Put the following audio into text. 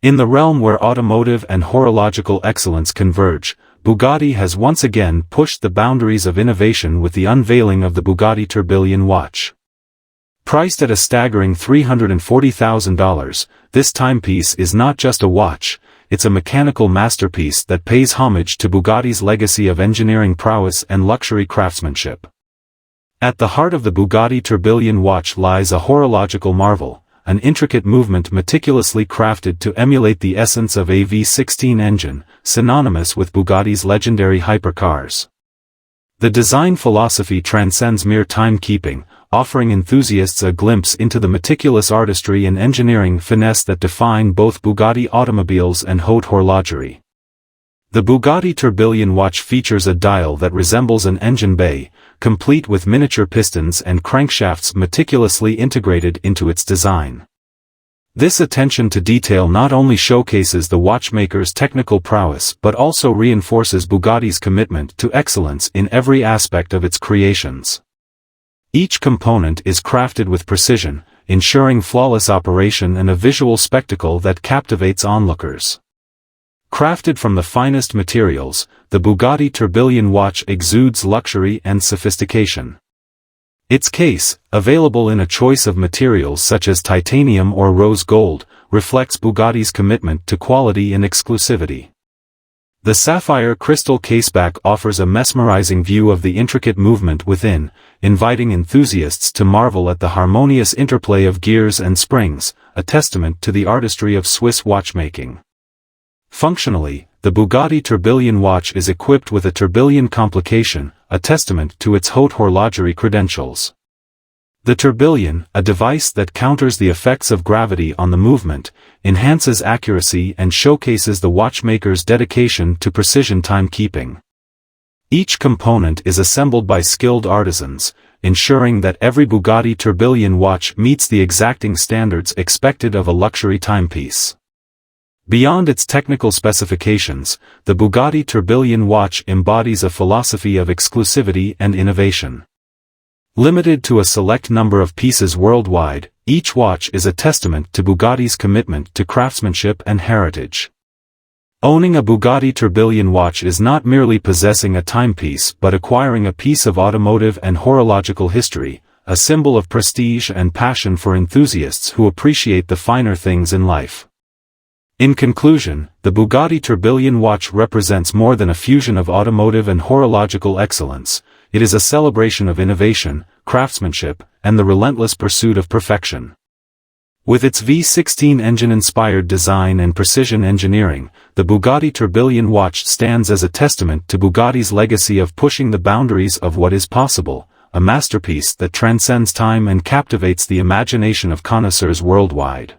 In the realm where automotive and horological excellence converge, Bugatti has once again pushed the boundaries of innovation with the unveiling of the Bugatti Tourbillon watch. Priced at a staggering $340,000, this timepiece is not just a watch, it's a mechanical masterpiece that pays homage to Bugatti's legacy of engineering prowess and luxury craftsmanship. At the heart of the Bugatti Tourbillon watch lies a horological marvel, an intricate movement meticulously crafted to emulate the essence of a V16 engine, synonymous with Bugatti's legendary hypercars. The design philosophy transcends mere timekeeping, offering enthusiasts a glimpse into the meticulous artistry and engineering finesse that define both Bugatti automobiles and haute horlogerie. The Bugatti Tourbillon watch features a dial that resembles an engine bay, complete with miniature pistons and crankshafts meticulously integrated into its design. This attention to detail not only showcases the watchmaker's technical prowess but also reinforces Bugatti's commitment to excellence in every aspect of its creations. Each component is crafted with precision, ensuring flawless operation and a visual spectacle that captivates onlookers. Crafted from the finest materials, the Bugatti Tourbillon watch exudes luxury and sophistication. Its case, available in a choice of materials such as titanium or rose gold, reflects Bugatti's commitment to quality and exclusivity. The sapphire crystal caseback offers a mesmerizing view of the intricate movement within, inviting enthusiasts to marvel at the harmonious interplay of gears and springs, a testament to the artistry of Swiss watchmaking. Functionally, the Bugatti Tourbillon watch is equipped with a tourbillon complication, a testament to its haute horlogerie credentials. The tourbillon, a device that counters the effects of gravity on the movement, enhances accuracy and showcases the watchmaker's dedication to precision timekeeping. Each component is assembled by skilled artisans, ensuring that every Bugatti Tourbillon watch meets the exacting standards expected of a luxury timepiece. Beyond its technical specifications, the Bugatti Tourbillon watch embodies a philosophy of exclusivity and innovation. Limited to a select number of pieces worldwide, each watch is a testament to Bugatti's commitment to craftsmanship and heritage. Owning a Bugatti Tourbillon watch is not merely possessing a timepiece but acquiring a piece of automotive and horological history, a symbol of prestige and passion for enthusiasts who appreciate the finer things in life. In conclusion, the Bugatti Tourbillon watch represents more than a fusion of automotive and horological excellence. It is a celebration of innovation, craftsmanship, and the relentless pursuit of perfection. With its V16 engine-inspired design and precision engineering, the Bugatti Tourbillon watch stands as a testament to Bugatti's legacy of pushing the boundaries of what is possible, a masterpiece that transcends time and captivates the imagination of connoisseurs worldwide.